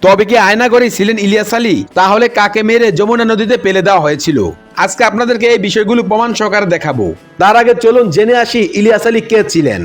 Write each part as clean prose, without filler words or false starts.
তবে কি আয়নাগরে ছিলেন ইলিয়াস আলী? তাহলে কাকে মেরে যমুনা নদীতে ফেলে দেওয়া হয়েছিল? আজকে আপনাদেরকে এই বিষয়গুলো প্রমাণ সহকারে দেখাবো। তার আগে চলুন জেনে আসি ইলিয়াস আলী কে ছিলেন।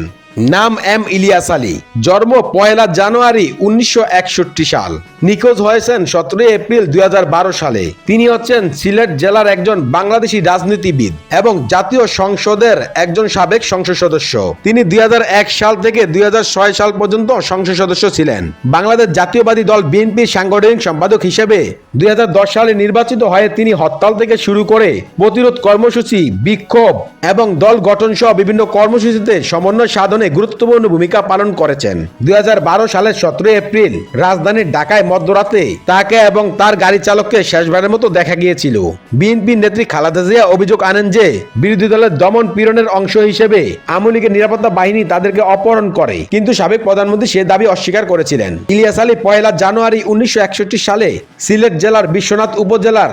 নাম এম ইলিয়াস আলী, জন্ম 1 জানুয়ারি 1961 সাল, নিখোঁজ হয়েছেন 17 এপ্রিল 2012 সালে। তিনি হচ্ছেন সিলেট জেলার একজন বাংলাদেশি রাজনীতিবিদ এবং জাতীয় সংসদের একজন সাবেক সংসদ সদস্য। তিনি 2001 সাল থেকে 2006 সাল পর্যন্ত সংসদ সদস্য ছিলেন। বাংলাদেশ জাতীয়বাদী দল বিএনপির সাংগঠনিক সম্পাদক হিসেবে 2010 সালে নির্বাচিত হয়ে তিনি হরতাল থেকে শুরু করে প্রতিরোধ কর্মসূচি, বিক্ষোভ এবং দল গঠন সহ বিভিন্ন কর্মসূচিতে সমন্বয় সাধনে গুরুত্বপূর্ণ ভূমিকা পালন করেছেন। 2012 সালের 17 এপ্রিল রাজধানীর ঢাকায় মধ্যরাতে তাকে এবং তার গাড়ি চালককে শেষবারের মতো দেখা গিয়েছিল। বিএনপি নেত্রী খালেদা জিয়া অভিযোগ আনেন যে বিরোধী দলের দমন পীড়নের অংশ হিসেবে আওয়ামী লীগের নিরাপত্তা বাহিনী তাদেরকে অপহরণ করে, কিন্তু সাবেক প্রধানমন্ত্রী সে দাবি অস্বীকার করেছিলেন। ইলিয়াস আলী 1 জানুয়ারি 1961 সালে সিলেট জেলার বিশ্বনাথ উপজেলার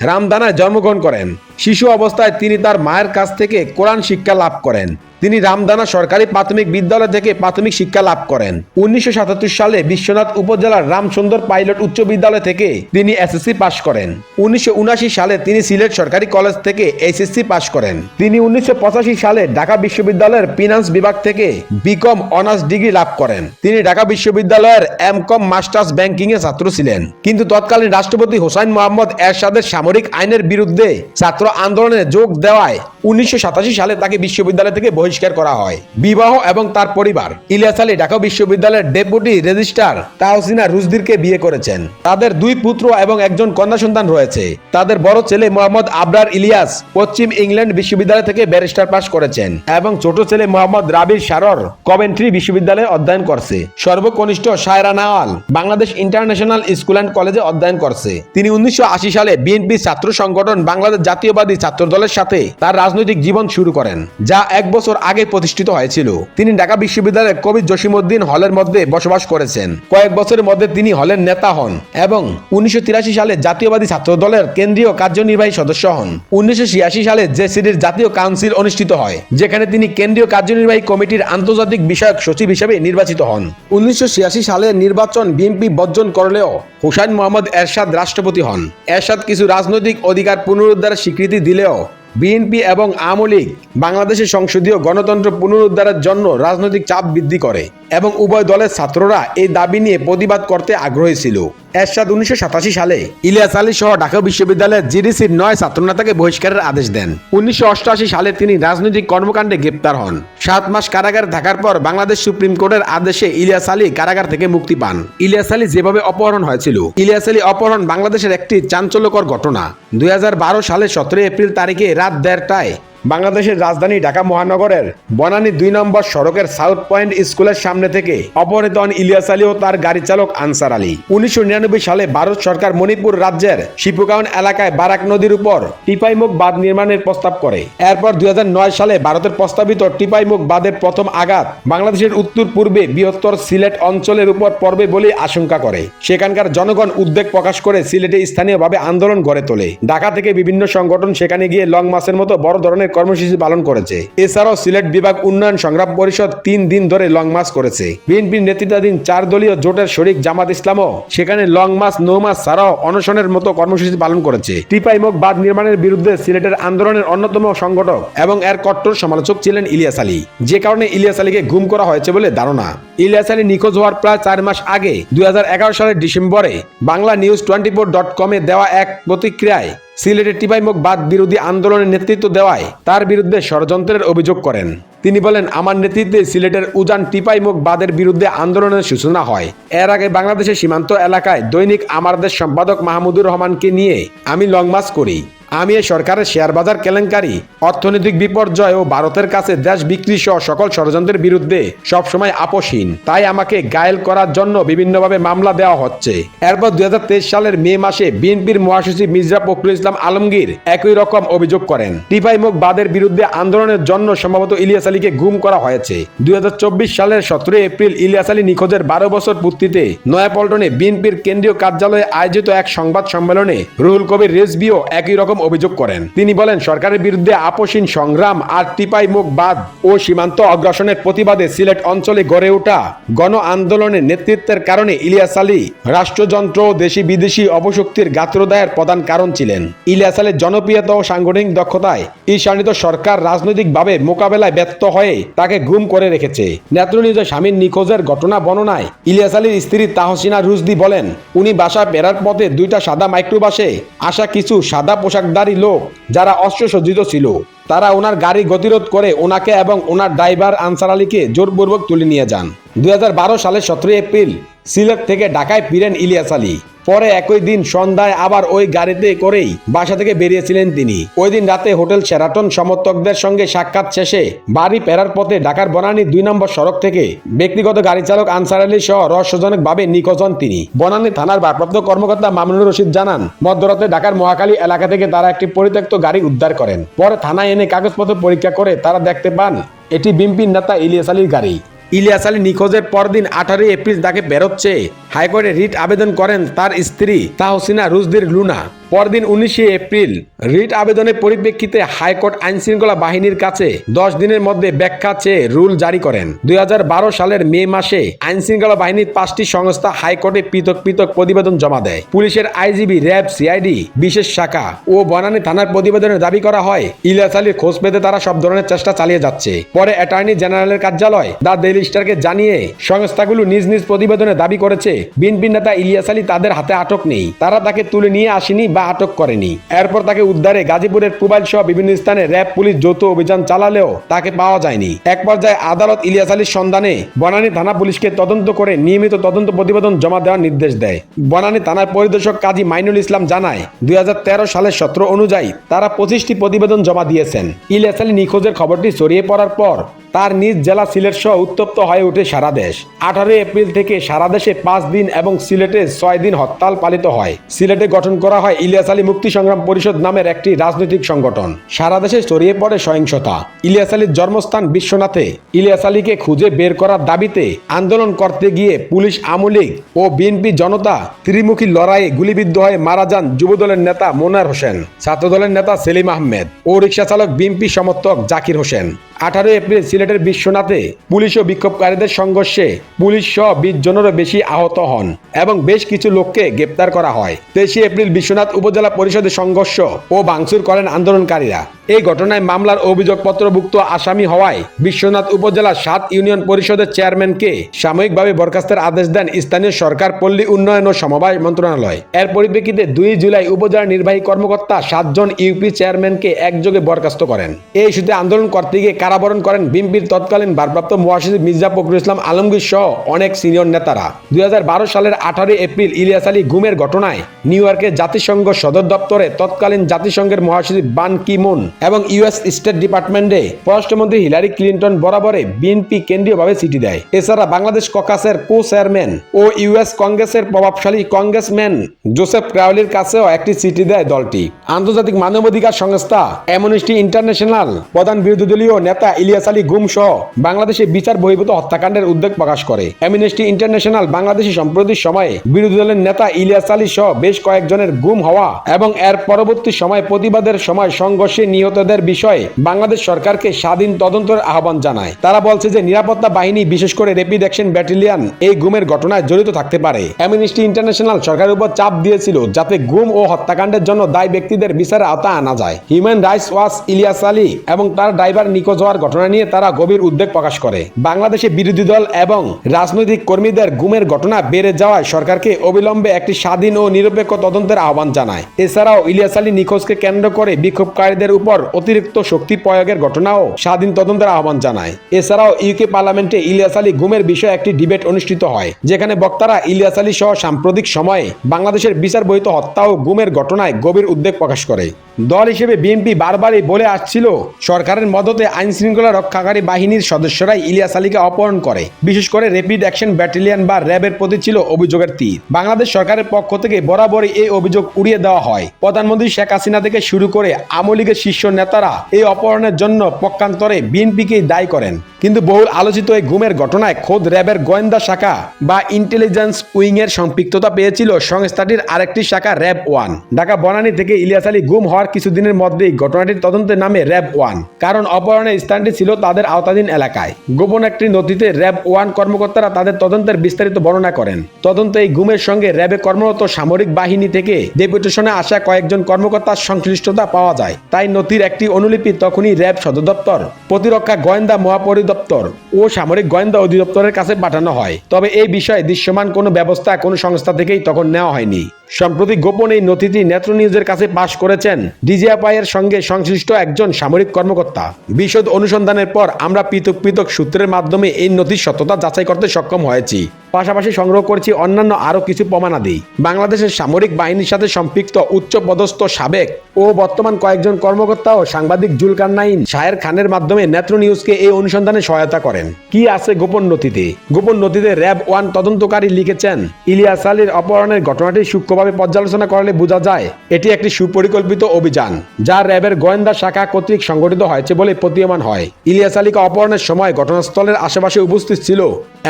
রামদানায় জন্মগ্রহণ করেন। শিশু অবস্থায় তিনি তার মায়ের কাছ থেকে কোরআন শিক্ষা লাভ করেন। তিনি রামদানা সরকারি প্রাথমিক বিদ্যালয় থেকে প্রাথমিক শিক্ষা লাভ করেন। 1977 সালে বিশ্বনাথ উপজেলার রামসুন্দর পাইলট উচ্চ বিদ্যালয় থেকে তিনি এসএসসি পাশ করেন। 1979 সালে তিনি সিলেট সরকারি কলেজ থেকে এইচএসসি পাশ করেন। তিনি 1985 সালে ঢাকা বিশ্ববিদ্যালয়ের ফিনান্স বিভাগ থেকে বিকম অনার্স ডিগ্রি লাভ করেন। তিনি ঢাকা বিশ্ববিদ্যালয়ের এমকম মাস্টার্স ব্যাংকিং এর ছাত্র ছিলেন, কিন্তু তৎকালীন রাষ্ট্রপতি হোসাইন মোহাম্মদ এরশাদের সামরিক আইনের বিরুদ্ধে ছাত্র আন্দোলনে যোগ দেওয়ায় 1987 সালে তাকে বিশ্ববিদ্যালয় থেকে বহিষ্কার করা হয়। বিবাহ এবং তার পরিবার। ইলিয়াস আলী ঢাকা বিশ্ববিদ্যালয়ের ডেপুটি রেজিস্ট্রার তাহসিনা রুজদিরকে বিয়ে করেছেন। তাদের 2 পুত্র এবং একজন কন্যা সন্তান রয়েছে। তাদের বড় ছেলে মোহাম্মদ আবরার ইলিয়াস পশ্চিম ইংল্যান্ড বিশ্ববিদ্যালয় থেকে ব্যারিস্টার পাশ করেছেন এবং ছোট ছেলে মোহাম্মদ রাবির সারর কভেন্ট্রি বিশ্ববিদ্যালয়ে অধ্যয়ন করছে। সর্বকনিষ্ঠ Saira Nawal Bangladesh international school and কলেজে অধ্যয়ন করছে। তিনি 1980 সালে বিএনপি ছাত্র সংগঠন বাংলাদেশ জাতীয়বাদী ছাত্র দলের সাথে তার রাজনৈতিক জীবন শুরু করেন, যা 1 বছর আগে প্রতিষ্ঠিত হয়েছিল। তিনি ঢাকা বিশ্ববিদ্যালয়ের কবি জসিমউদ্দিন হলের মধ্যে বসবাস করেছেন। কয়েক বছরের মধ্যে তিনি হলের নেতা হন এবং 1983 সালে জাতীয়বাদী ছাত্র দলের কেন্দ্রীয় কার্যনির্বাহী সদস্য হন। 1986 সালে জেসিডির জাতীয় কাউন্সিল অনুষ্ঠিত হয়, যেখানে তিনি কেন্দ্রীয় কার্যনির্বাহী কমিটির আন্তর্জাতিক বিষয়ক সচিব হিসেবে নির্বাচিত হন। 1986 সালের নির্বাচন বিএনপি বর্জন করলেও হোসাইন মোহাম্মদ এরশাদ রাষ্ট্রপতি হন। এরশাদ কিছু রাজনৈতিক অধিকার পুনরুদ্ধারের স্বীকৃতি দিলেও বিএনপি এবং আওয়ামী লীগ বাংলাদেশের সংসদীয় গণতন্ত্র পুনরুদ্ধারের জন্য রাজনৈতিক চাপ বৃদ্ধি করে এবং উভয় দলের ছাত্ররা এই দাবি নিয়ে প্রতিবাদ করতে আগ্রহী ছিল। এরশাদ 1987 সালে ইলিয়াস আলী সহ ঢাকা বিশ্ববিদ্যালয়ের জিডিসির 9 ছাত্রনেতাকে বহিষ্কারের আদেশ দেন। 1988 সালে তিনি রাজনৈতিক কর্মকাণ্ডে গ্রেপ্তার হন। 7 মাস কারাগারে থাকার পর বাংলাদেশ সুপ্রিম কোর্টের আদেশে ইলিয়াস আলী কারাগার থেকে মুক্তি পান। ইলিয়াস আলী যেভাবে অপহরণ হয়েছিল। ইলিয়াস আলী অপহরণ বাংলাদেশের একটি চাঞ্চল্যকর ঘটনা। 2012 সালের 17 এপ্রিল তারিখে রাত 1:30টায় বাংলাদেশের রাজধানী ঢাকা মহানগরের বনানী 2 নম্বর সড়কের সাউথ পয়েন্ট স্কুলের সামনে থেকে অপহৃত হন ইলিয়াস আলী ও তার গাড়ি চালক আনসার আলী। 1999 সালে ভারত সরকার মণিপুর রাজ্যের শিপুকাউন এলাকায় বারাক নদীর উপর টিপাইমুখ বাঁধ নির্মাণের প্রস্তাব করে। এরপর 2009 সালে ভারতের প্রস্তাবিত টিপাইমুখ বাঁধের প্রথম আঘাত বাংলাদেশের উত্তর পূর্বে বৃহত্তর সিলেট অঞ্চলের উপর পড়বে বলে আশঙ্কা করে। সেখানকার জনগণ উদ্বেগ প্রকাশ করে সিলেটে স্থানীয়ভাবে আন্দোলন গড়ে তোলে। ঢাকা থেকে বিভিন্ন সংগঠন সেখানে গিয়ে লং মার্চের মতো বড় ধরনের কর্মসূচি পালন করেছে। এছাড়াও সিলেট বিভাগ উন্নয়ন সংগ্রাম পরিষদ 3 দিন ধরে লং মার্চ করেছে। বিএনপির নেতৃত্বাধীন 4 দলীয় জোটের শরিক জামাত ইসলামও সেখানে লং মার্চ, নো মার্চ ছাড়াও অনশনের মতো কর্মসূচি পালন করেছে। টিপাইমুখ বাঁধ নির্মাণের বিরুদ্ধে সিলেটের আন্দোলনের অন্যতম সংগঠক এবং এর কট্টর সমালোচক ছিলেন ইলিয়াস আলী, যে কারণে ইলিয়াস আলীকে গুম করা হয়েছে বলে ধারণা। ইলিয়াস আলী নিখোঁজ হওয়ার প্রায় 4 মাস আগে 2011 সালের ডিসেম্বরে বাংলা নিউজ 24.com-এ দেওয়া এক প্রতিক্রিয়ায় সিলেটের টিপাইমুখ বাঁধ বিরোধী আন্দোলনের নেতৃত্ব দেওয়ায় তার বিরুদ্ধে ষড়যন্ত্রের অভিযোগ করেন। তিনি বলেন, আমার নেতৃত্বে সিলেটের উজান টিপাইমুখ বাঁধের বিরুদ্ধে আন্দোলনের সূচনা হয়। এর আগে বাংলাদেশের সীমান্ত এলাকায় দৈনিক আমার দেশ সম্পাদক মাহমুদুর রহমানকে নিয়ে আমি লং মার্চ করি। আমি এই সরকারের শেয়ার বাজার কেলেঙ্কারি, অর্থনৈতিক বিপর্যয় ও ভারতের কাছে দেশ বিক্রি সহ সকল ষড়যন্ত্রের বিরুদ্ধে সবসময় আপোষহীন, তাই আমাকে ঘায়েল করার জন্য বিভিন্নভাবে মামলা দেওয়া হচ্ছে। এরপর 2023 সালের মে মাসে বিএনপির মহাসচিব মির্জা ফখরুল ইসলাম আলমগীর একই রকম অভিযোগ করেন। টিপাইমুখ বাঁধের বিরুদ্ধে আন্দোলনের জন্য সম্ভবত ইলিয়াস আলীকে গুম করা হয়েছে। 2024 সালের 17 এপ্রিল ইলিয়াস আলী নিখোঁজের 12 বছর পূর্তিতে নয়াপল্টনে বিএনপির কেন্দ্রীয় কার্যালয়ে আয়োজিত এক সংবাদ সম্মেলনে রুহুল কবির রিজভীও একই রকম এরকম অভিযোগ করেন। তিনি বলেন, সরকারের বিরুদ্ধে আপোষহীন সংগ্রাম আর টিপাই মুখ বাদ ও সীমান্ত অগ্রাসনের প্রতিবাদে সিলেট অঞ্চলে গড়ে ওঠা গণ আন্দোলনের নেতৃত্বের কারণে ইলিয়াস আলী রাষ্ট্রযন্ত্র ও দেশি বিদেশি অপশক্তির গাত্রদায়ের প্রধান কারণ ছিলেন। ইলিয়াস আলীর জনপ্রিয়তা ও সাংগঠনিক দক্ষতায় ঈর্ষান্বিত সরকার রাজনৈতিকভাবে মোকাবেলায় ব্যর্থ হয়ে তাকে গুম করে রেখেছে। নেত্রনিজ স্বামীর নিখোঁজের ঘটনা বর্ণনায় ইলিয়াস আলীর স্ত্রী তাহসিনা রুশদি বলেন, উনি বাসায় ফেরার পথে দুইটা সাদা মাইক্রোবাসে আসা কিছু সাদা পোশাকধারী লোক যারা অস্ত্রসজ্জিত ছিল, তারা ওনার গাড়ি গতিরোধ করে ওনাকে এবং ওনার ড্রাইভার আনসার আলীকে জোরপূর্বক তুলে নিয়ে যান। 2012 সালের 17 এপ্রিল সিলেট থেকে ঢাকায় ফিরেন ইলিয়াস আলী। পরে একই দিন সন্ধ্যায় আবার ওই গাড়িতে করেই বাসা থেকে বেরিয়েছিলেন তিনি। ওই দিন রাতে হোটেল শেরাটন সমর্থকদের সঙ্গে সাক্ষাৎ শেষে বাড়ি ফেরার পথে ঢাকার বনানী 2 নম্বর সড়ক থেকে ব্যক্তিগত গাড়ি চালক আনসার আলী সহ রহস্যজনকভাবে নিখোঁজ হন তিনি। বনানী থানার ভারপ্রাপ্ত কর্মকর্তা মামুনুর রশিদ জানান, মধ্যরাতে ঢাকার মহাখালী এলাকা থেকে তারা একটি পরিত্যক্ত গাড়ি উদ্ধার করেন। পরে থানায় এনে কাগজপত্র পরীক্ষা করে তারা দেখতে পান এটি বিএনপির নেতা ইলিয়াস আলীর গাড়ি। ইলিয়াস আলী নিখোঁজের পরদিন 18 এপ্রিল তাকে ফেরত চেয়ে হাইকোর্টে রিট আবেদন করেন তার স্ত্রী তাহসিনা রুশদির লুনা। পরদিন 19 এপ্রিল রিট আবেদনের পরিপ্রেক্ষিতে হাইকোর্ট আইনশৃঙ্খলা বাহিনীর কাছে 10 দিনের মধ্যে ব্যাখ্যা চেয়ে রুল জারি করেন। 2012 সালের মে মাসে আইনশৃঙ্খলা বাহিনীর 5টি সংস্থা হাইকোর্টে পৃথক পৃথক প্রতিবেদন জমা দেয়। পুলিশের আইজিবি, র্যাব, সিআইডি বিশেষ শাখা ও বনানী থানার প্রতিবেদনের দাবি করা হয় ইলিয়াস আলীর খোঁজ পেতে তারা সব ধরনের চেষ্টা চালিয়ে যাচ্ছে। পরে অ্যাটর্নি জেনারেলের কার্যালয় দ্য ডেইলি স্টারকে জানিয়ে সংস্থাগুলো নিজ নিজ প্রতিবেদনে দাবি করেছে বিএনপি নেতা ইলিয়াস আলী তাদের হাতে আটক নেই, তারা তাকে তুলে নিয়ে আসেনি বা আটক করেনি। এরপর তাকে উদ্ধারে গাজীপুরের পুবাইল সহ বিভিন্ন স্থানে র্যাব পুলিশ যৌথ অভিযান চালালেও তাকে পাওয়া যায়নি। এক পর্যায়ে আদালত ইলিয়াস আলীর সন্ধানে বনানী থানা পুলিশকে তদন্ত করে নিয়মিত তদন্ত প্রতিবেদন জমা দেওয়ার নির্দেশ দেয়। বনানী থানার পরিদর্শক কাজী মাইনুল ইসলাম জানায়, 2013 সালের 17 অনুযায়ী তারা 25টি প্রতিবেদন জমা দিয়েছেন। ইলিয়াস আলী নিখোঁজের খবরটি ছড়িয়ে পড়ার পর তার নিজ জেলা সিলেট সহ উত্তপ্ত হয়ে ওঠে সারা দেশ। 18 এপ্রিল থেকে সারা দেশে 5 দিন এবং সিলেটে 6 দিন হরতাল পালিত হয়। সিলেটে গঠন করা হয় ইলিয়াস আলী মুক্তি সংগ্রাম পরিষদ নামের একটি রাজনৈতিক সংগঠন। সারা দেশে ছড়িয়ে পড়ে সহিংসতা। ইলিয়াস আলীর জন্মস্থান বিশ্বনাথে ইলিয়াস আলীকে খুঁজে বের করার দাবিতে আন্দোলন করতে গিয়ে পুলিশ, আওয়ামী লীগ ও বিএনপি জনতা ত্রিমুখী লড়াইয়ে গুলিবিদ্ধ হয়ে মারা যান যুবদলের নেতা মোনার হোসেন, ছাত্রদলের নেতা সেলিম আহমেদ ও রিকশা চালক বিএনপি সমর্থক জাকির হোসেন। 18 এপ্রিল সিলেটের বিশ্বনাথে পুলিশ ও বিক্ষোভকারীদের সংঘর্ষে পুলিশ সহ 20 জনেরও বেশি আহত হন এবং বেশ কিছু লোককে গ্রেপ্তার করা হয়। 23 এপ্রিল বিশ্বনাথ উপজেলা পরিষদে সংঘর্ষ ও ভাঙচুর করেন আন্দোলনকারীরা। এই ঘটনায় মামলার অভিযোগপত্রভুক্ত আসামি হওয়ায় বিশ্বনাথ উপজেলা 7 ইউনিয়ন পরিষদের চেয়ারম্যানকে সাময়িকভাবে বরখাস্তের আদেশ দেন স্থানীয় সরকার, পল্লী উন্নয়ন ও সমবায় মন্ত্রণালয়। এর পরিপ্রেক্ষিতে 2 জুলাই উপজেলা নির্বাহী কর্মকর্তা 7 জন ইউপি চেয়ারম্যানকে একযোগে বরখাস্ত করেন। এই ইস্যুতে আন্দোলন করতে গিয়ে কারাবরণ করেন বিএনপির তৎকালীন ভারপ্রাপ্ত মহাসচিব মির্জা ফখরুল ইসলাম আলমগীর সহ অনেক সিনিয়র নেতারা। 2012 সালের 18 এপ্রিল ইলিয়াস আলী গুমের ঘটনায় নিউ ইয়র্কের জাতিসংঘ সদর দপ্তরে তৎকালীন জাতিসংঘের মহাসচিব বান কি মুন এবং ইউএস স্টেট ডিপার্টমেন্টে পররাষ্ট্রমন্ত্রী হিলারি ক্লিনটন বরাবরে বিএনপি কেন্দ্রীয়ভাবে চিঠি দেয়। এছাড়া বাংলাদেশ ককাসের কো চেয়ারম্যান ও ইউএস কংগ্রেসের প্রভাবশালী কংগ্রেসম্যান জোসেফ ক্রাউলির কাছেও একটি চিঠি দেয় দলটি। আন্তর্জাতিক মানবাধিকার সংস্থা অ্যামনেস্টি ইন্টারন্যাশনাল প্রধান বিরোধী দলীয় নেতা ইলিয়াস আলী গুম সহ বাংলাদেশে বিচার বহির্ভূত হত্যাকাণ্ডের উদ্বেগ প্রকাশ করে। অ্যামনেস্টি ইন্টারন্যাশনাল বাংলাদেশি সম্প্রতির সময়ে বিরোধী দলের নেতা ইলিয়াস আলী সহ বেশ কয়েকজনের গুম হওয়া এবং এর পরবর্তী সময় প্রতিবাদের সময় সংঘর্ষে নিহতদের বিষয়ে বাংলাদেশ সরকারকে স্বাধীন তদন্তের আহ্বান জানায়। তারা বলছে যে নিরাপত্তা বাহিনী, বিশেষ করে র্যাপিড অ্যাকশন ব্যাটালিয়ন এই গুমের ঘটনায় জড়িত থাকতে পারে। অ্যামনেস্টি ইন্টারন্যাশনাল সরকারের উপর চাপ দিয়েছিল যাতে গুম ও হত্যাকাণ্ডের জন্য দায়ী ব্যক্তিদের বিচারের আওতায় আনা যায়। Human rights watch Ilias Ali এবং তার ড্রাইভার নিখোঁজ হওয়ার ঘটনা নিয়ে তারা গভীর উদ্বেগ প্রকাশ করে। বাংলাদেশে বিরোধী দল এবং রাজনৈতিক কর্মীদের গুমের ঘটনা বেড়ে যাওয়ায় সরকারকে অবিলম্বে একটি স্বাধীন ও নিরপেক্ষ তদন্তের আহ্বান জানায়। এছাড়াও ইলিয়াস আলী নিখোঁজকে কেন্দ্র করে বিক্ষোভকারীদের উপর অতিরিক্ত শক্তি প্রয়োগের ঘটনাও স্বাধীন তদন্তের আহ্বান জানায়। এছাড়াও ইউকে পার্লামেন্টে ইলিয়াস আলী গুমের বিষয়ে একটি ডিবেট অনুষ্ঠিত হয়, যেখানে বক্তারা ইলিয়াস আলী সহ সাম্প্রতিক সময়ে বাংলাদেশের বিচার বহির্ভূত হত্যা ও গুমের ঘটনায় গভীর উদ্বেগ প্রকাশ করে। দল হিসেবে বিএনপি বারবারই বলে আসছিল সরকারের মদতে আইন শৃঙ্খলা রক্ষাকারী বাহিনীর সদস্যরাই ইলিয়াস আলীকে অপহরণ করে। বিশেষ করে র্যাপিড অ্যাকশন ব্যাটালিয়ন বা র্যাবের প্রতি ছিল অভিযোগের তীর। বাংলাদেশ সরকারের পক্ষ থেকে বরাবরই এই অভিযোগ উড়িয়ে দেওয়া হয়। প্রধানমন্ত্রী শেখ হাসিনা থেকে শুরু করে আওয়ামী লীগের শীর্ষ নেতারা এই অপহরণের জন্য পক্ষান্তরে বিএনপিকেই দায়ী করেন। কিন্তু বহুল আলোচিত এই গুমের ঘটনায় খোদ র্যাবের গোয়েন্দা শাখা বা ইন্টেলিজেন্স উইং এর সম্পৃক্ততা পেয়েছিল সংস্থাটির আরেকটি শাখা র্যাব 1। ঢাকা বনানী থেকে ইলিয়াস আলী গুম হওয়ার কিছুদিনের মধ্যেই ঘটনাটির তদন্তের নামে র্যাব 1, কারণ অপহরণের স্থানটি ছিল তাদের আওতাধীন এলাকায়। গোপন একটি নথিতে র্যাব 1 কর্মকর্তারা তাদের তদন্তের বিস্তারিত বর্ণনা করেন। তদন্তে এই গুমের সঙ্গে র্যাবে কর্মরত সামরিক বাহিনী থেকে ডেপুটেশনে আসা কয়েকজন কর্মকর্তার সংশ্লিষ্টতা পাওয়া যায়। তাই নথির একটি অনুলিপি তখনই র্যাব সদর দপ্তর, প্রতিরক্ষা গোয়েন্দা মহাপরিদপ্তর ও সামরিক গোয়েন্দা অধিদপ্তরের কাছে পাঠানো হয়। তবে এই বিষয়ে দৃশ্যমান কোনো ব্যবস্থা কোনো সংস্থা থেকেই তখন নেওয়া হয়নি। সম্প্রতি গোপন এই নথিটি নেত্র নিউজের কাছে পাশ করেছেন ডিজিএফআই এর সঙ্গে সংশ্লিষ্ট একজন সামরিক কর্মকর্তা। বিশদ অনুসন্ধানের পর আমরা পৃথক পৃথক সূত্রের মাধ্যমে এই নথির সত্যতা যাচাই করতে সক্ষম হয়েছি। পাশাপাশি সংগ্রহ করেছি অন্যান্য আরও কিছু প্রমাণাদি। বাংলাদেশের সামরিক বাহিনীর সাথে সম্পৃক্ত উচ্চপদস্থ সাবেক ও বর্তমান কয়েকজন কর্মকর্তা ও সাংবাদিক জুলকারনাইন শাহের খানের মাধ্যমে নেত্র নিউজকে এই অনুসন্ধানে সহায়তা করেন। কি আছে গোপন নথিতে? গোপন নথিতে র্যাব 1 তদন্তকারী লিখেছেন, ইলিয়াস আলীর অপহরণের ঘটনাটি সূক্ষ্মভাবে পর্যালোচনা করলে বোঝা যায় এটি একটি সুপরিকল্পিত অভিযান যা র্যাবের গোয়েন্দা শাখা কর্তৃক সংগঠিত হয়েছে বলে প্রতীয়মান হয়। ইলিয়াস আলীকে অপহরণের সময় ঘটনাস্থলের আশেপাশে উপস্থিত ছিল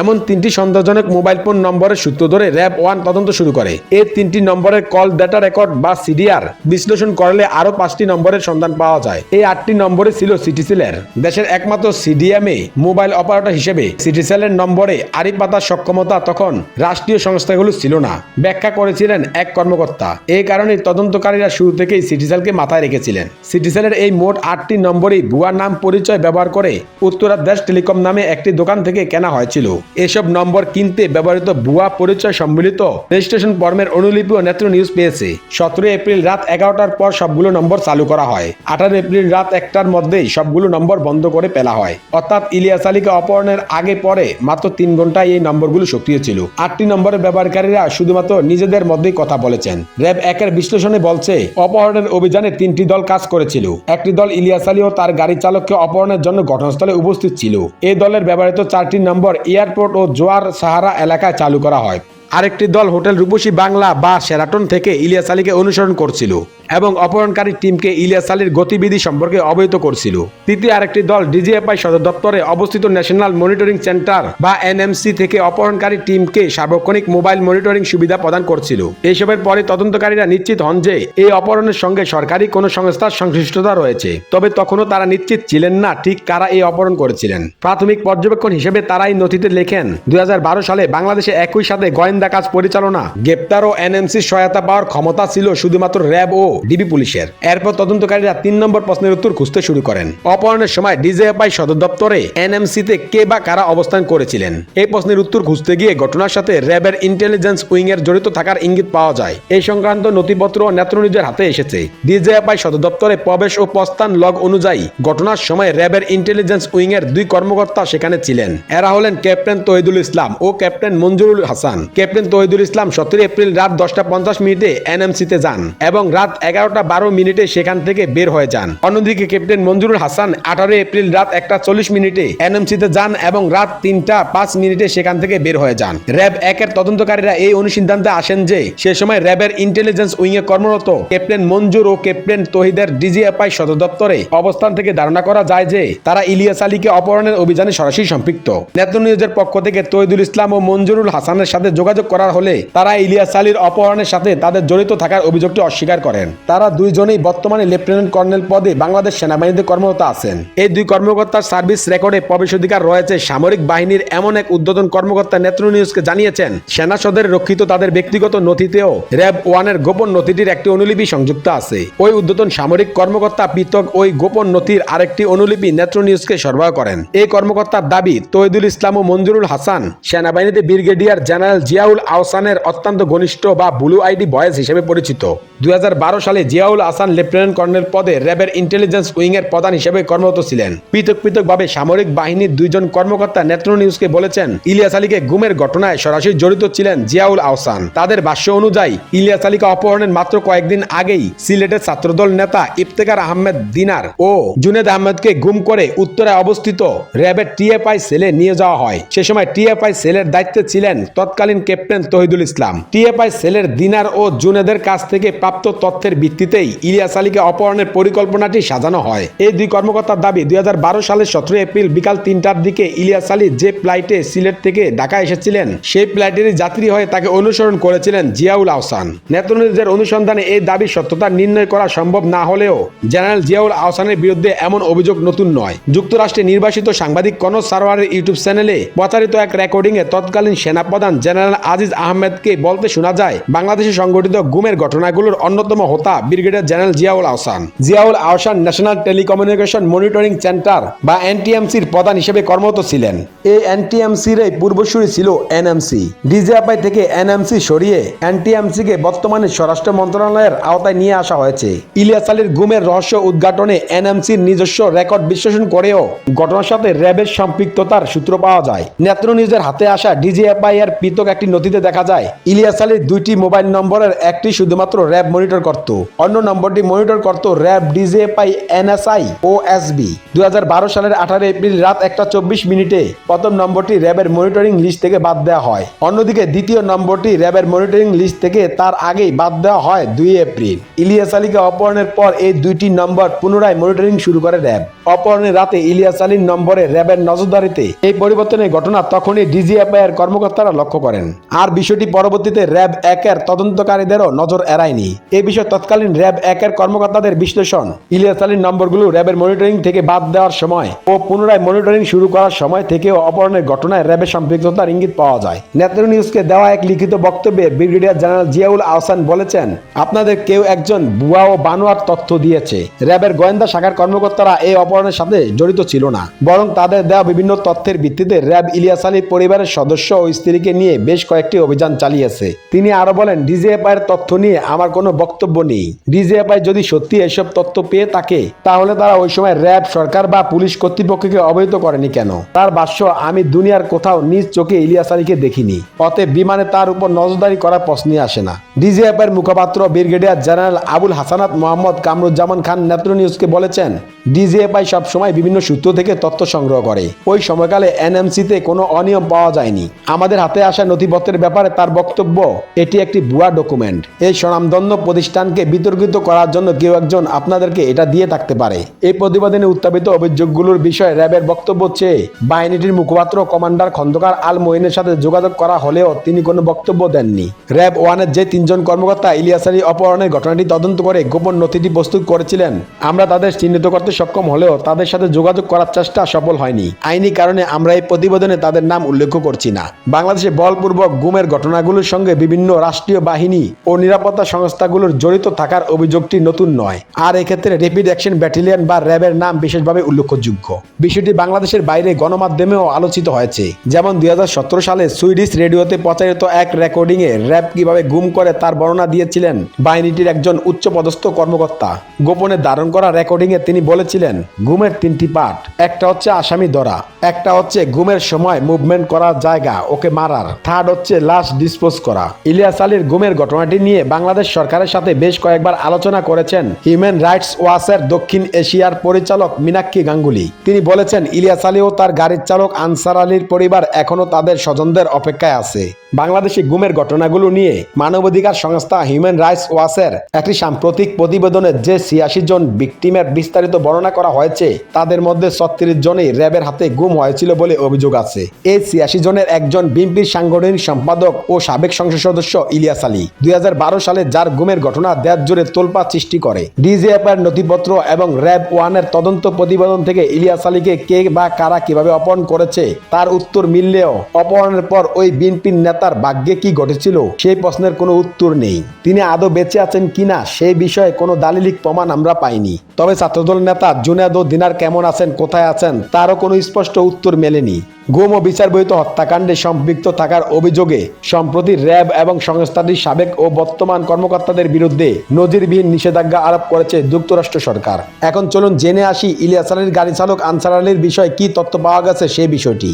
এমন 3টি সন্দেহজনক মোবাইল ফোন নম্বরের সূত্র ধরে র্যাব 1 তদন্ত শুরু করে। এই 3টি নম্বরের কল ডেটা রেকর্ড বা সিডিআর বিশ্লেষণ করলে আরো 5টি নম্বরের সন্ধান পাওয়া যায়। এই 8টি নম্বরে ছিল সিটিসেলের। দেশের একমাত্র সিডিএমএ মোবাইল অপারেটর হিসেবে সিটিসেলের নম্বরে আড়ি পাতার সক্ষমতা তখন রাষ্ট্রীয় সংস্থাগুলো ছিল না, ব্যাখ্যা করেছিলেন এক কর্মকর্তা। এই কারণে তদন্তকারীরা শুরু থেকেই সিটিসেলকে মাথায় রেখেছিলেন। সিটিসেলের এই মোট 8টি নম্বরই ভুয়া নাম পরিচয় ব্যবহার করে উত্তরা দেশ টেলিকম নামে একটি দোকান থেকে কেনা হয়েছিল। এসব নম্বর কিনতে ব্যবহৃত ভুয়া পরিচয় সম্মিলিত রেজিস্ট্রেশন ফর্মের অনুলিপিও নেত্র নিউজ পেয়েছে। 17 এপ্রিল রাত 11টার পর সবগুলো নম্বর চালু করা হয়। 18 এপ্রিল রাত 1টার মধ্যেই সবগুলো নম্বর বন্ধ করে ফেলা হয়। অর্থাৎ ইলিয়াস আলীকে অপহরণের আগে পরে মাত্র 3 ঘন্টায় এই নম্বরগুলো সক্রিয় ছিল। 8টি নম্বরের ব্যবহারকারীরা শুধুমাত্র নিজেদের মধ্যেই কথা বলেছেন। র্যাব 1 বিশ্লেষণে বলছে অপহরণের অভিযানে 3টি দল কাজ করেছিল। একটি দল ইলিয়াস আলী ও তার গাড়ি চালককে অপহরণের জন্য ঘটনাস্থলে উপস্থিত ছিল। এই দলের ব্যবহৃত 4টি নম্বর এয়ারপোর্ট ও জোয়ার সাহারা এলাকায় চালু করা হয়। আরেকটি দল হোটেল রূপসী বাংলা বা শেরাটন থেকে ইলিয়াস আলীকে অনুসরণ করছিল এবং অপহরণকারী টিমকে ইলিয়াস আলীর গতিবিধি সম্পর্কে অবহিত করছিল। তৃতীয় আরেকটি দল ডিজিএফআই সদর দপ্তরে অবস্থিত ন্যাশনাল মনিটরিং সেন্টার বা এনএমসি থেকে অপহরণকারী টিমকে সার্বক্ষণিক মোবাইল মনিটরিং সুবিধা প্রদান করছিল। এইসবের পরে তদন্তকারীরা নিশ্চিত হন যে এই অপহরণের সঙ্গে সরকারি কোনো সংস্থার সংশ্লিষ্টতা রয়েছে। তবে তখনও তারা নিশ্চিত ছিলেন না ঠিক কারা এই অপহরণ করেছিলেন। প্রাথমিক পর্যবেক্ষণ হিসেবে তারা এই নথিতে লেখেন 2012 সালে বাংলাদেশে একই সাথে গোয়েন্দা কাজ পরিচালনা, গ্রেপ্তার ও এনএমসির সহায়তা পাওয়ার ক্ষমতা ছিল শুধুমাত্র র্যাব ও ডিবি পুলিশের। এরপর তদন্তকারীরা 3 নম্বর প্রশ্নের উত্তর খুঁজতে শুরু করেন। অপহরণের সময় ডিজিএফআই সদর দপ্তরে এনএমসিতে কে বা কারা অবস্থান করেছিলেন? এই প্রশ্নের উত্তর খুঁজতে গিয়ে ঘটনার সাথে র্যাবের ইন্টেলিজেন্স উইং এর জড়িত থাকার ইঙ্গিত পাওয়া যায়। এই সংক্রান্ত নথিপত্র নেত্র নিউজের হাতে এসেছে। ডিজিএফআই সদর দপ্তরে প্রবেশ ও প্রস্থান লগ অনুযায়ী ঘটনার সময় র্যাবের ইন্টেলিজেন্স উইং এর 2 কর্মকর্তা সেখানে ছিলেন। এরা হলেন ক্যাপ্টেন তহিদুল ইসলাম ও ক্যাপ্টেন মঞ্জুরুল হাসান। ক্যাপ্টেন তহিদুল ইসলাম 17 এপ্রিল রাত 10:50 এনএমসিতে যান এবং রাত 11:12 সেখান থেকে বের হয়ে যান। অন্যদিকে ক্যাপ্টেন মঞ্জুরুল হাসান 18 এপ্রিল রাত 1:40 এনএমসিতে যান এবং রাত 3:05 সেখান থেকে বের হয়ে যান। র্যাব 1 তদন্তকারীরা এই অনুসিদ্ধান্তে আসেন যে সে সময় র্যাবের ইন্টেলিজেন্স উইং এ কর্মরত ক্যাপ্টেন মঞ্জুর ও ক্যাপ্টেন তহিদের ডিজিএফআই সদর দপ্তরে অবস্থান থেকে ধারণা করা যায় যে তারা ইলিয়াস আলীকে অপহরণের অভিযানে সরাসরি সম্পৃক্ত। নেত্র নিউজের পক্ষ থেকে তহিদুল ইসলাম ও মঞ্জুরুল হাসানের সাথে যোগাযোগ করা হলে তারা ইলিয়াস আলীর অপহরণের সাথে তাদের জড়িত থাকার অভিযোগটি অস্বীকার করেন। তারা দুইজনেই বর্তমানে লেফটেন্যান্ট কর্নেল পদে বাংলাদেশ সেনাবাহিনীতে কর্মরত আছেন। এই 2 কর্মকর্তার সার্ভিস রেকর্ডে প্রবেশাধিকার রয়েছে। সামরিক বাহিনীর এমন এক ঊর্ধ্বতন কর্মকর্তা নেত্র নিউজকে জানিয়েছেন সেনা সদরে রক্ষিত তাদের ব্যক্তিগত নথিতেও র্যাব 1 এর গোপন নথিটির একটি অনুলিপি সংযুক্ত আছে। ওই ঊর্ধ্বতন সামরিক কর্মকর্তা পৃথক ওই গোপন নথির আরেকটি অনুলিপি নেত্র নিউজকে সরবরাহ করেন। এই কর্মকর্তার দাবি তহিদুল ইসলাম ও মঞ্জুরুল হাসান সেনাবাহিনীতে ব্রিগেডিয়ার জেনারেল জিয়াউল আহসানের অত্যন্ত ঘনিষ্ঠ বা ব্লু আইডি বয়েজ হিসেবে পরিচিত। 2012 সালে জিয়াউল আহসান লেফটেন্যান্ট কর্নেল পদে র্যাবের ইন্টেলিজেন্স উইং এর প্রধান হিসেবে কর্মরত ছিলেন। পৃথকভাবে সামরিক বাহিনীর 2 জন কর্মকর্তা নেত্র নিউজকে বলেছেন ইলিয়াস আলীকে গুমের ঘটনায় সরাসরি জড়িত ছিলেন জিয়াউল আহসান। তাদের ভাষ্য অনুযায়ী ইলিয়াস আলীকে অপহরণের মাত্র কয়েকদিন আগেই সিলেটের ছাত্রদল নেতা ইফতেখার আহমেদ দিনার ও জুনেদ আহমেদকে গুম করে উত্তরায় অবস্থিত র্যাবের টিএফআই সেলে নিয়ে যাওয়া হয়। সে সময় টিএফআই সেলের দায়িত্বে ছিলেন তৎকালীন ক্যাপ্টেন তহিদুল ইসলাম। টিএফআই সেলের দিনার ও জুনেদের কাছ থেকে প্রাপ্ত তথ্যের ভিত্তিতেই ইলিয়াস আলীকে অপহরণের পরিকল্পনাটি সাজানো হয়। এই দুই কর্মকর্তার দাবি 2012 সালের 17 এপ্রিল বিকাল 3টার দিকে ইলিয়াস আলী যে ফ্লাইটে সিলেট থেকে ঢাকা এসেছিলেন সেই ফ্লাইটেরই যাত্রী হয়ে তাকে অনুসরণ করেছিলেন জিয়াউল আহসান। নেত্রকোনার অনুসন্ধানে এই দাবির সত্যতা নির্ণয় করা সম্ভব না হলেও জেনারেল জিয়াউল আহসানের বিরুদ্ধে এমন অভিযোগ নতুন নয়। যুক্তরাষ্ট্রে নির্বাসিত সাংবাদিক কনজ সারোয়ারের ইউটিউব চ্যানেলে প্রচারিত এক রেকর্ডিংয়ে তৎকালীন সেনাপ্রধান জেনারেল আজিজ আহমেদকে বলতে শোনা যায়, বাংলাদেশে সংঘটিত গুমের ঘটনাগুলোর অন্যতম হোতা brigadier general Ziaul Ahsan. Ziaul Ahsan national telecommunication monitoring centre বা এনটিএমসির প্রধান হিসেবে কর্মরত ছিলেন। এই এনটিএমসির পূর্বসূরি ছিল এনএমসি। ডিজিএফআই থেকে এনএমসি সরিয়ে এনটিএমসিকে বর্তমানে স্বরাষ্ট্র মন্ত্রণালয়ের আওতায় নিয়ে আসা হয়েছে। ইলিয়াস আলীর গুমের রহস্য উদ্ঘাটনে এনএমসির নিজস্ব রেকর্ড বিশ্লেষণ করেও ঘটনার সাথে র্যাবের সম্পৃক্ততার সূত্র পাওয়া যায়। নেত্র নিউজের হাতে আসা ডিজিএফআই এর পৃথক একটি নথিতে দেখা যায়, ইলিয়াস আলীর 2টি মোবাইল নম্বরের একটি শুধুমাত্র র্যাব মনিটর করত, অন্য নম্বরটি মনিটর করত র্যাব, ডিজিএফআই, এনএসআই ও এসবি। 2012 সালের 18 এপ্রিল রাত 1:24 প্রথম নম্বরটি র্যাবের মনিটরিং লিস্ট থেকে বাদ দেওয়া হয়। অন্যদিকে দ্বিতীয় নম্বরটি র্যাবের মনিটরিং লিস্ট থেকে তার আগেই বাদ দেওয়া হয় 2 এপ্রিল। ইলিয়াস আলীকে অপহরণের পর এই 2টি নম্বর পুনরায় মনিটরিং শুরু করে র্যাব। অপহরণের রাতে ইলিয়াস আলীর নম্বরে র্যাবের নজরদারিতে এই পরিবর্তনের ঘটনা তখনই ডিজিএফআই এর কর্মকর্তারা লক্ষ্য করেন। আর বিষয়টি পরবর্তীতে র্যাব 1 এর তদন্তকারীদেরও নজর এড়ায়নি। এই বিষয়ে তৎকালীন র্যাব 1 এর কর্মকর্তাদের বিশ্লেষণ, ইলিয়াস আলীর নম্বরগুলো র্যাবের মনিটরিং থেকে বাদ দেওয়ার সময় ও পুনরায় মনিটরিং শুরু করার সময় থেকেও অপহরণের ঘটনায় র্যাবের সম্পৃক্ততার ইঙ্গিত পাওয়া যায়। নেত্র নিউজকে দেওয়া এক লিখিত বক্তব্যে ব্রিগেডিয়ার জেনারেল জিয়াউল আহসান বলেছেন, আপনাদের কেউ একজন ভুয়া ও বানোয়ার তথ্য দিয়েছে। র্যাবের গোয়েন্দা শাখার কর্মকর্তারা এই অপহরণের সাথে জড়িত ছিল না, বরং তাদের দেওয়া বিভিন্ন তথ্যের ভিত্তিতে র্যাব ইলিয়াস আলীর পরিবারের সদস্য ও স্ত্রীকে নিয়ে বেশ কয়েকটি অভিযান চালিয়েছে। তিনি আরো বলেন, ডিজিএফআই এর তথ্য নিয়ে আমার কোনো বক্তব্য নেই। ডিজিএফআই যদি সত্যি এসব তথ্য পেয়ে থাকে তাহলে তারা ওই সময় র্যাব, সরকার বা পুলিশ কর্তৃপক্ষকে অবহিত করেনি কেন? তার ভাষ্য, আমি দুনিয়ার কোথাও নিজ চোখে ইলিয়াস আলীকে দেখিনি, অতএব বিমানে তার উপর নজরদারি করার প্রশ্নই আসে না। ডিজিএফআই এর মুখপাত্র ব্রিগেডিয়ার জেনারেল আবুল হাসানাত মোহাম্মদ কামরুজ্জামান খান নেত্র নিউজকে বলেছেন, ডিজিএফআই সবসময় বিভিন্ন সূত্র থেকে তথ্য সংগ্রহ করে। ওই সময়কালে এনএমসিতে কোনো অনিয়ম পাওয়া যায়নি। আমাদের হাতে আসা নথিপত্রের ব্যাপারে তার বক্তব্য, এটি একটি ভুয়া ডকুমেন্ট। এই স্বনামধন্য প্রতিষ্ঠানকে বিতর্কিত করার জন্য কেউ একজন আপনাদেরকে এটা দিয়ে থাকতে পারে। এই প্রতিবেদনে উত্থাপিত অভিযোগগুলোর বিষয়ে র্যাবের বক্তব্য চেয়ে বাহিনীটির মুখপাত্র কমান্ডার খন্দকার আল মঈনের সাথে যোগাযোগ করা হলেও তিনি কোনো বক্তব্য দেননি। র্যাব 1 এর যে 3 জন কর্মকর্তা ইলিয়াস আলী অপহরণের ঘটনাটি তদন্ত করে গোপন নথিটি প্রস্তুত করেছিলেন, আমরা তাদের চিহ্নিত করতে সক্ষম হলেও তাদের সাথে যোগাযোগ করার চেষ্টা সফল হয়নি। আইনি কারণে আমরা এই প্রতিবেদনে তাদের নাম উল্লেখ করছি না। বাংলাদেশে বলপূর্বক গুমের ঘটনাগুলোর সঙ্গে বিভিন্ন রাষ্ট্রীয় বাহিনী ও নিরাপত্তা সংস্থাগুলোর জড়িত থাকার অভিযোগটি নতুন নয়। আর এক্ষেত্রে র্যাপিড অ্যাকশন ব্যাটালিয়ন বা র্যাবের নাম বিশেষভাবে উল্লেখযোগ্য। বিষয়টি বাংলাদেশের বাইরে গণমাধ্যমেও আলোচিত হয়েছে। যেমন 2017 সালে সুইডিশ রেডিওতে প্রচারিত এক রেকর্ডিংয়ে র্যাব কিভাবে গুম করে তার বর্ণনা দিয়েছিলেন বাহিনীটির একজন উচ্চপদস্থ কর্মকর্তা। গোপনে ধারণ করা রেকর্ডিংয়ে তিনি বলেছিলেন, গুমের 3টি পার্ট, একটা হচ্ছে আসামি ধরা, একটা হচ্ছে গুমের সময় মুভমেন্ট করার জায়গা, ওকে মারার, থার্ড হচ্ছে লাশ ডিসপোজ করা। ইলিয়াস আলীর গুমের ঘটনাটি নিয়ে বাংলাদেশ সরকারের সাথে বেশ কয়েকবার আলোচনা করেছেন হিউম্যান রাইটস ওয়াচের দক্ষিণ এশিয়ার পরিচালক মীনাক্ষী গাঙ্গুলি। তিনি বলেছেন, ইলিয়াস আলী ও তার গাড়ির চালক আনসার আলীর পরিবার এখনো তাদের স্বজনদের অপেক্ষায় আছে। বাংলাদেশে গুমের ঘটনাগুলো নিয়ে মানবাধিকার সংস্থা হিউম্যান রাইটস ওয়াচের একটি সাম্প্রতিক প্রতিবেদনে যে 86 জন ভিকটিমের বিস্তারিত বর্ণনা করা হয়েছে, তাদের মধ্যে 36 জনই র্যাবের হাতে গুম হয়েছিল বলে অভিযোগ আছে। এই 86 জনের একজন বিএনপির সাংগঠনিক সম্পাদক ও সাবেক সংসদ সদস্য ইলিয়াস আলী। 2012 সালে যার গুমের ঘটনা দেশ জুড়ে তোলপাড় সৃষ্টি করে। ডিজিএফআই এর নথিপত্র এবং র্যাব 1 এর তদন্ত প্রতিবেদন থেকে ইলিয়াস আলীকে কে বা কারা কিভাবে অপহরণ করেছে তার উত্তর মিললেও অপহরণের পর ওই বিএনপির নেতার ভাগ্যে কি ঘটেছিল সেই প্রশ্নের কোনো উত্তর নেই। তিনি আদৌ বেঁচে আছেন কিনা সেই বিষয়ে কোনো দালিলিক প্রমাণ আমরা পাইনি। তবে ছাত্রদল নেতা জুনায়েদ ও দিনার কেমন আছেন, কোথায় আছেন তারও কোনো স্পষ্ট উত্তর মেলেনি। গুম ও বিচার বহির্ভূত হত্যাকাণ্ডে সম্পৃক্ত থাকার অভিযোগে সম্প্রতি র্যাব এবং সংস্থাটির সাবেক ও বর্তমান কর্মকর্তাদের বিরুদ্ধে নজিরবিহীন নিষেধাজ্ঞা আরোপ করেছে যুক্তরাষ্ট্র সরকার। এখন চলুন জেনে আসি ইলিয়াস আলীর গাড়ি চালক আনসার আলীর বিষয়ে কি তথ্য পাওয়া গেছে সেই বিষয়টি।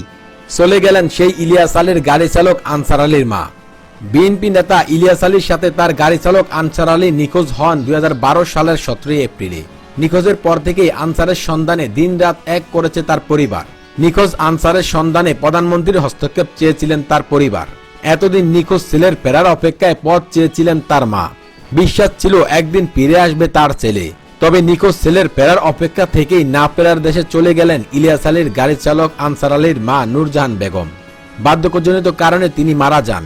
চলে গেলেন সেই ইলিয়াস আলীর গাড়ি চালক আনসার আলীর মা। বিএনপি নেতা ইলিয়াস আলীর সাথে তার গাড়ি চালক আনসার আলী নিখোঁজ হন 2012 সালের 17 এপ্রিলে। নিখোঁজের পর থেকেই আনসারের সন্ধানে দিনরাত এক করেছে তার পরিবার। নিখোঁজ আনসারের সন্ধানে প্রধানমন্ত্রীর হস্তক্ষেপ চেয়েছিলেন তার পরিবার। এতদিন নিখোঁজ ছেলের ফেরার অপেক্ষায় পথ চেয়েছিলেন তার মা। বিশ্বাস ছিল একদিন ফিরে আসবে তার ছেলে। তবে নিখোঁজ ছেলের ফেরার অপেক্ষা থেকেই না ফেরার দেশে চলে গেলেন ইলিয়াস আলীর গাড়ি চালক আনসার আলীর মা নূরজাহান বেগম। বার্ধক্যজনিত কারণে তিনি মারা যান।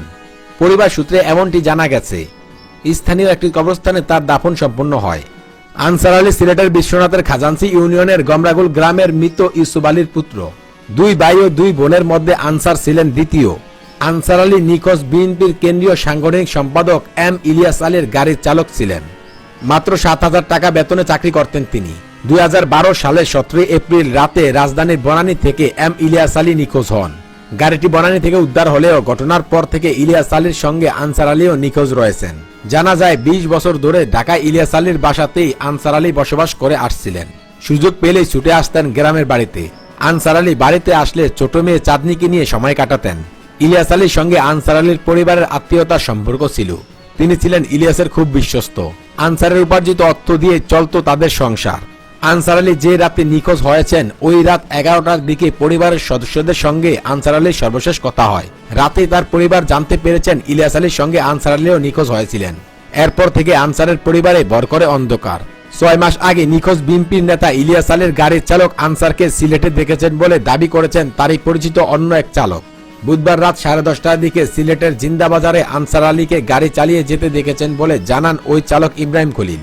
পরিবার সূত্রে এমনটি জানা গেছে। স্থানীয় একটি কবরস্থানে তার দাফন সম্পন্ন হয়। আনসার আলী সিলেটের বিশ্বনাথের খাজানসি ইউনিয়নের গমরাগুল গ্রামের মৃত ইউসুফ আলীর পুত্র। 2 ভাই ও 2 বোনের মধ্যে আনসার ছিলেন দ্বিতীয়। আনসার আলী নিখোঁজ বিএনপির কেন্দ্রীয় সাংগঠনিক সম্পাদক এম ইলিয়াস আলীর গাড়ির চালক ছিলেন। মাত্র 7,000 টাকা বেতনে চাকরি করতেন তিনি। 2012 সালের 17 এপ্রিল রাতে রাজধানীর বনানী থেকে এম ইলিয়াস আলী নিখোঁজ হন। গাড়িটি বনানী থেকে উদ্ধার হলেও ঘটনার পর থেকে ইলিয়াস আলীর সঙ্গে আনসার আলীও নিখোঁজ রয়েছেন। জানা যায় 20 বছর ধরে ঢাকায় ইলিয়াস আলীর বাসাতেই আনসার আলী বসবাস করে আসছিলেন। সুযোগ পেলেই ছুটে আসতেন গ্রামের বাড়িতে। আনসার আলী বাড়িতে আসলে ছোট মেয়ে চাঁদনিকে নিয়ে সময় কাটাতেন। ইলিয়াস আলীর সঙ্গে আনসার আলীর পরিবারের আত্মীয়তার সম্পর্ক ছিল। তিনি ছিলেন ইলিয়াসের খুব বিশ্বস্ত। আনসারের উপার্জিত অর্থ দিয়ে চলত তাদের সংসার। আনসার আলী যে রাতে নিখোঁজ হয়েছেন ওই রাত 11টার দিকে পরিবারের সদস্যদের সঙ্গে আনসার আলীর সর্বশেষ কথা হয়। রাতে তার পরিবার জানতে পেরেছেন ইলিয়াস আলীর সঙ্গে আনসার আলীও নিখোঁজ হয়েছিলেন। এরপর থেকে আনসারের পরিবারে ভর করে অন্ধকার। 6 মাস আগে নিখোঁজ বিএনপির নেতা ইলিয়াস আলীর গাড়ির চালক আনসারকে সিলেটে দেখেছেন বলে দাবি করেছেন তারই পরিচিত অন্য এক চালক। বুধবার রাত 10:30টার দিকে সিলেটের জিন্দাবাজারে আনসার আলীকে গাড়ি চালিয়ে যেতে দেখেছেন বলে জানান ওই চালক ইব্রাহিম খলিল।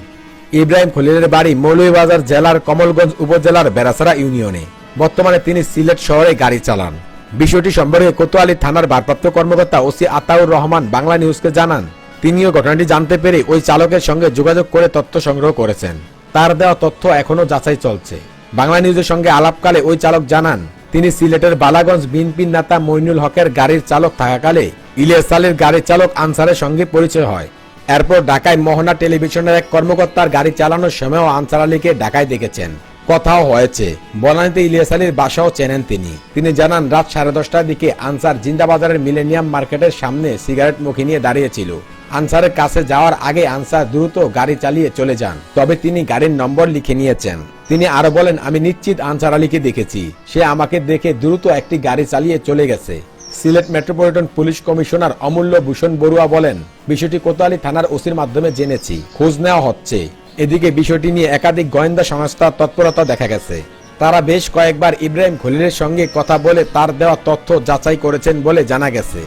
ইব্রাহিম খলিলের বাড়ি মৌলভীবাজার জেলার কমলগঞ্জ উপজেলার বেড়াছড়া ইউনিয়নে। বর্তমানে তিনি সিলেট শহরে গাড়ি চালান। বিষয়টি সম্পর্কে কোতোয়ালী থানার ভারপ্রাপ্ত কর্মকর্তা ওসি আতাউর রহমান বাংলা নিউজকে জানান, তিনিও ঘটনাটি জানতে পেরে ওই চালকের সঙ্গে যোগাযোগ করে তথ্য সংগ্রহ করেছেন। তার দেওয়া তথ্য এখনও যাচাই চলছে। বাংলা নিউজের সঙ্গে আলাপকালে ওই চালক জানান, তিনি সিলেটের বালাগঞ্জ বিএনপির নেতা মইনুল হকের গাড়ির চালক থাকাকালে ইলিয়াস আলীর গাড়ির চালক আনসারের সঙ্গে পরিচয় হয়। এরপর ঢাকায় মোহনা টেলিভিশনের এক কর্মকর্তার গাড়ি চালানোর সময়ও আনসার আলীকে ঢাকায় দেখেছেন। কথাও হয়েছে। বনানীতে ইলিয়াস আলীর বাসাও চেনেন তিনি জানান, রাত 10:30টার দিকে আনসার জিন্দাবাজারের মিলেনিয়াম মার্কেটের সামনে সিগারেট মুখে নিয়ে দাঁড়িয়েছিল। আনসারের কাছে যাওয়ার আগে আনসার দ্রুত গাড়ি চালিয়ে চলে যান। তবে তিনি গাড়ির নম্বর লিখে নিয়েছেন। তিনি আরো বলেন, আমি নিশ্চিত আনসার আলীকে দেখেছি। সে আমাকে দেখে দ্রুত একটি গাড়ি চালিয়ে চলে গেছে। সিলেট মেট্রোপলিটন পুলিশ কমিশনার অমূল্য ভূষণ বড়ুয়া বলেন, বিষয়টি কোতোয়ালী থানার ওসির মাধ্যমে জেনেছি, খোঁজ নেওয়া হচ্ছে। এদিকে বিষয়টি নিয়ে একাধিক গোয়েন্দা সংস্থার তৎপরতা দেখা গেছে। তারা বেশ কয়েকবার ইব্রাহিম খলিলের সঙ্গে কথা বলে তার দেওয়া তথ্য যাচাই করেছেন বলে জানা গেছে।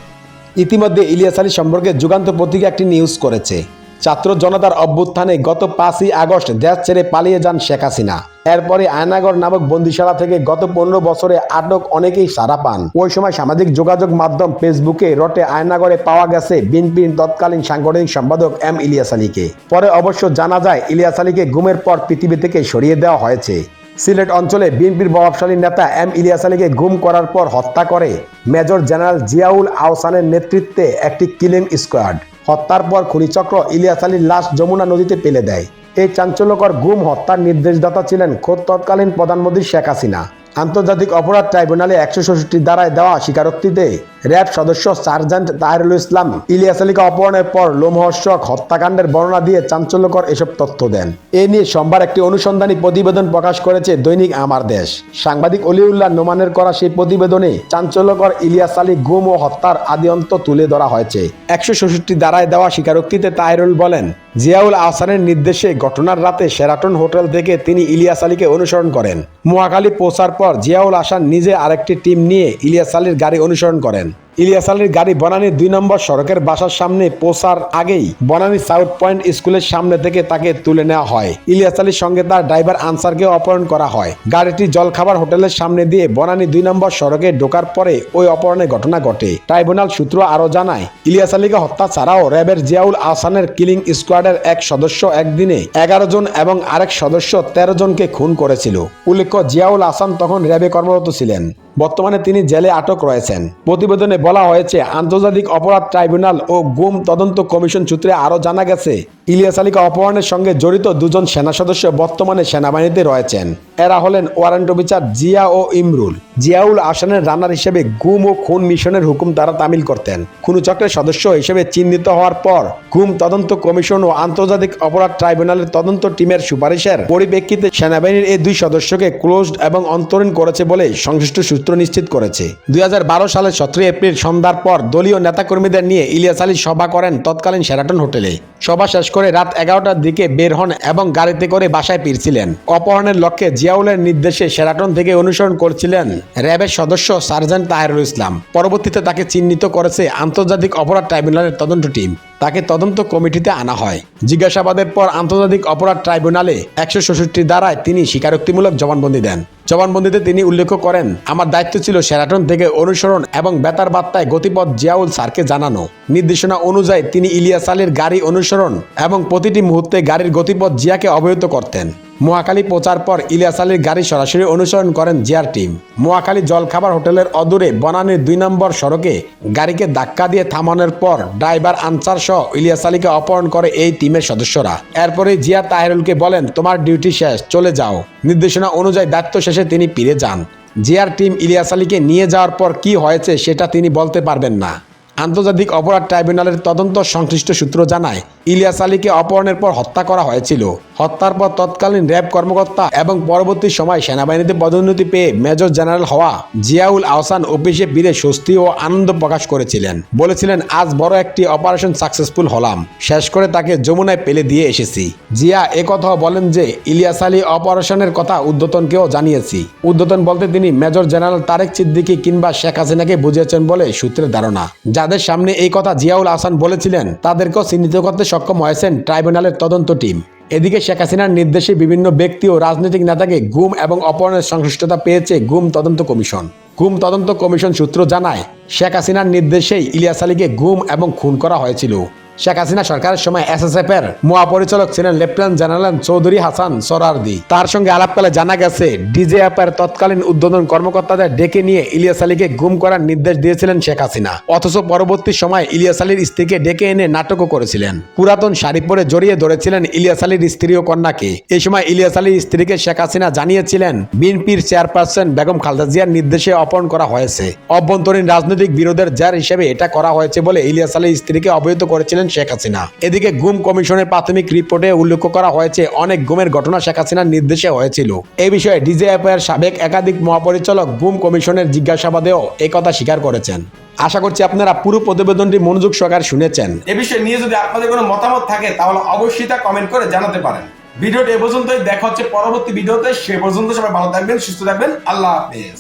ইতিমধ্যে ইলিয়াস আলী সম্পর্কে যুগান্তর পত্রিকা একটি নিউজ করেছে। ছাত্র জনতার অভ্যুত্থানে গত 5ই আগস্ট দেশ ছেড়ে পালিয়ে যান শেখ হাসিনা। এরপরে আয়নাগর নামক বন্দিশালা থেকে গত 15 বছরে আটক অনেকেই সাড়া পান। ওই সময় সামাজিক যোগাযোগ মাধ্যম ফেসবুকে রটে আয়নাগরে পাওয়া গেছে বিএনপির তৎকালীন সাংগঠনিক সম্পাদক এম ইলিয়াস আলীকে। পরে অবশ্য জানা যায় ইলিয়াস আলীকে গুমের পর পৃথিবী থেকে সরিয়ে দেওয়া হয়েছে। সিলেট অঞ্চলে বিএনপির প্রভাবশালী নেতা এম ইলিয়াস আলীকে গুম করার পর হত্যা করে মেজর জেনারেল জিয়াউল আহসানের নেতৃত্বে একটি কিলিং স্কোয়াড। হত্যার পর খুনিচক্র ইলিয়াস আলীর লাশ যমুনা নদীতে ফেলে দেয়। এই চাঞ্চল্যকর গুম হত্যার নির্দেশদাতা ছিলেন খোদ তৎকালীন প্রধানমন্ত্রী শেখ হাসিনা। আন্তর্জাতিক অপরাধ ট্রাইব্যুনালে 166 ধারায় দেওয়া স্বীকারোক্তিতে র্যাব সদস্য সার্জেন্ট তাহিরুল ইসলাম ইলিয়াস আলীকে অপহরণের পর লোমহর্ষক হত্যাকাণ্ডের বর্ণনা দিয়ে চাঞ্চল্যকর এসব তথ্য দেন। এ নিয়ে সোমবার একটি অনুসন্ধানী প্রতিবেদন প্রকাশ করেছে দৈনিক আমার দেশ। সাংবাদিক অলিউল্লাহ নোমানের করা সেই প্রতিবেদনে চাঞ্চল্যকর ইলিয়াস আলী গুম ও হত্যার আদিঅন্ত তুলে ধরা হয়েছে। 166 ধারায় দেওয়া স্বীকারোক্তিতে তাহিরুল বলেন, জিয়াউল আহসানের নির্দেশে ঘটনার রাতে শেরাটন হোটেল থেকে তিনি ইলিয়াস আলীকে অনুসরণ করেন। মহাখালী পৌঁছার পর জিয়াউল আহসান নিজে আরেকটি টিম নিয়ে ইলিয়াস আলীর গাড়ি অনুসরণ করেন। ইলিয়াস আলীর গাড়ি বনানী 2 নম্বর সড়কের বাসার সামনে পৌঁছার আগেই বনানী সাউথ পয়েন্ট স্কুলের সামনে থেকে তাকে তুলে নেওয়া হয়। ইলিয়াস আলীর সঙ্গে তার ড্রাইভার আনসারকে অপহরণ করা হয়। গাড়িটি জলখাবার হোটেলের সামনে দিয়ে বনানী 2 নম্বর সড়কে ঢোকার পরে ওই অপহরণের ঘটনা ঘটে। ট্রাইব্যুনাল সূত্র আরো জানায়, ইলিয়াস আলীকে হত্যা ছাড়াও র্যাবের জিয়াউল আহসানের কিলিং স্কোয়াডের এক সদস্য একদিনে 11 জন এবং আরেক সদস্য 13 জনকে খুন করেছিল। উল্লেখ্য, জিয়াউল আহসান তখন র্যাবে কর্মরত ছিলেন। বর্তমানে তিনি জেলে আটক রয়েছেন। প্রতিবেদনে বলা হয়েছে, আন্তর্জাতিক অপরাধ ট্রাইব্যুনাল ও গুম তদন্ত কমিশন সূত্রে আরও জানা গেছে, ইলিয়াস আলীকে অপহরণের সঙ্গে জড়িত 2 জন সেনা সদস্য বর্তমানে সেনাবাহিনীতে রয়েছেন। এরা হলেন ওয়ারেন্ট অফিসার জিয়া ও ইমরুল। জিয়াউল আহসানের রানার হিসেবে গুম ও খুন মিশনের হুকুম তারা তামিল করতেন। খুনচক্রের সদস্য হিসেবে চিহ্নিত হওয়ার পর গুম তদন্ত কমিশন ও আন্তর্জাতিক অপরাধ ট্রাইব্যুনালের তদন্ত টিমের সুপারিশের পরিপ্রেক্ষিতে সেনাবাহিনীর এই 2 সদস্যকে ক্লোজড এবং অন্তরীণ করেছে বলে সংশ্লিষ্ট সূত্র সূত্র নিশ্চিত করেছে। 2012 সালের 17 এপ্রিল সন্ধ্যার পর দলীয় নেতাকর্মীদের নিয়ে ইলিয়াস আলী সভা করেন তৎকালীন শেরাটন হোটেলে। সভা শেষ করে রাত 11টার দিকে বের হন এবং গাড়িতে করে বাসায় ফিরছিলেন। অপহরণের লক্ষ্যে জিয়াউলের নির্দেশে শেরাটন থেকে অনুসরণ করছিলেন র্যাবের সদস্য সার্জেন্ট তাহেরুল ইসলাম। পরবর্তীতে তাকে চিহ্নিত করেছে আন্তর্জাতিক অপরাধ ট্রাইব্যুনালের তদন্ত টিম। তাকে তদন্ত কমিটিতে আনা হয়। জিজ্ঞাসাবাদের পর আন্তর্জাতিক অপরাধ ট্রাইব্যুনালে 166 ধারায় তিনি স্বীকারোক্তিমূলক জবানবন্দি দেন। জবানবন্দিতে তিনি উল্লেখ করেন, আমার দায়িত্ব ছিল শেরাটন থেকে অনুসরণ এবং বেতার বার্তায় গতিপথ জিয়াউল স্যারকে জানানো। নির্দেশনা অনুযায়ী তিনি ইলিয়াস আলীর গাড়ি অনুসরণ এবং প্রতিটি মুহূর্তে গাড়ির গতিপথ জিয়াকে অবহিত করতেন। মহাখালী পৌঁছার পর ইলিয়াস আলীর গাড়ি সরাসরি অনুসরণ করেন জিয়ার টিম। মহাখালী জলখাবার হোটেলের অদূরে বনানীর 2 নম্বর সড়কে গাড়িকে ধাক্কা দিয়ে থামানোর পর ড্রাইভার আনসার সহ ইলিয়াস আলীকে অপহরণ করে এই টিমের সদস্যরা। এরপরে জিয়া তাহেরুলকে বলেন, তোমার ডিউটি শেষ, চলে যাও। নির্দেশনা অনুযায়ী দায়িত্ব শেষে তিনি ফিরে যান। জিয়ার টিম ইলিয়াস আলীকে নিয়ে যাওয়ার পর কি হয়েছে সেটা তিনি বলতে পারবেন না। আন্তর্জাতিক অপরাধ ট্রাইব্যুনালের তদন্ত সংশ্লিষ্ট সূত্র জানায়, ইলিয়াস আলীকে অপহরণের পর হত্যা করা হয়েছিল। হত্যার পর তৎকালীন র্যাব কর্মকর্তা এবং পরবর্তী সময় সেনাবাহিনীতে পদোন্নতি পেয়ে মেজর জেনারেল হওয়া জিয়াউল আহসান অফিসে ফিরে স্বস্তি ও আনন্দ প্রকাশ করেছিলেন। বলেছিলেন, আজ বড় একটি অপারেশন সাকসেসফুল হলাম, শেষ করে তাকে যমুনায় পেলে দিয়ে এসেছি। জিয়া একথাও বলেন যে ইলিয়াস আলী অপারেশনের কথা ঊর্ধ্বতনকেও জানিয়েছি। ঊর্ধ্বতন বলতে তিনি মেজর জেনারেল তারেক সিদ্দিকী কিংবা শেখ হাসিনাকে বুঝিয়েছেন বলে সূত্রের ধারণা। যাদের সামনে এই কথা জিয়াউল আহসান বলেছিলেন তাদেরকেও চিহ্নিত করতে সক্ষম হয়েছেন ট্রাইব্যুনালের তদন্ত টিম। এদিকে শেখ হাসিনার নির্দেশে বিভিন্ন ব্যক্তি ও রাজনৈতিক নেতাকে গুম এবং অপহরণের সংশ্লিষ্টতা পেয়েছে গুম তদন্ত কমিশন। গুম তদন্ত কমিশন সূত্র জানায়, শেখ হাসিনার নির্দেশেই ইলিয়াস আলীকে গুম এবং খুন করা হয়েছিল। শেখ হাসিনা সরকারের সময় এসএসএফ এর মহাপরিচালক ছিলেন লেফটেন্যান্ট জেনারেল চৌধুরী হাসান সোহরাওয়ার্দী। তার সঙ্গে আলাপকালে জানা গেছে, ডিজিএফ এর তৎকালীন ঊর্ধ্বতন কর্মকর্তাদের ডেকে নিয়ে ইলিয়াস আলীকে গুম করার নির্দেশ দিয়েছিলেন শেখ হাসিনা। অথচ পরবর্তী সময় ইলিয়াস আলীর স্ত্রীকে ডেকে এনে নাটকও করেছিলেন। পুরাতন শাড়ি পরে জড়িয়ে ধরেছিলেন ইলিয়াস আলীর স্ত্রী ও কন্যাকে। এই সময় ইলিয়াস আলীর স্ত্রীকে শেখ হাসিনা জানিয়েছিলেন বিএনপির চেয়ারপারসন বেগম খালেদা জিয়ার নির্দেশে অপহরণ করা হয়েছে। অভ্যন্তরীণ রাজনৈতিক বিরোধের জের হিসেবে এটা করা হয়েছে বলে ইলিয়াস আলীর স্ত্রীকে অবহিত করেছিলেন শেখ হাসিনা। এদিকে গুম কমিশনের প্রাথমিক রিপোর্টে উল্লেখ করা হয়েছে অনেক গুমের ঘটনা শেখ হাসিনার নির্দেশে হয়েছিল। এই বিষয়ে ডিজিএফ এর সাবেক একাধিক মহাপরিচালক গুম কমিশনের জিজ্ঞাসাবাদেও এই কথা স্বীকার করেছেন। আশা করছি আপনারা পুরো প্রতিবেদনটি মনোযোগ সহকারে শুনেছেন। এ বিষয়ে নিয়ে যদি আপনাদের কোনো মতামত থাকে তাহলে অবশ্যই তা কমেন্ট করে জানাতে পারেন। ভিডিওটি এ পর্যন্তই, দেখা হচ্ছে পরবর্তী ভিডিওতে। সে পর্যন্ত সবাই ভালো থাকবেন, সুস্থ থাকবেন। আল্লাহ হাফেজ।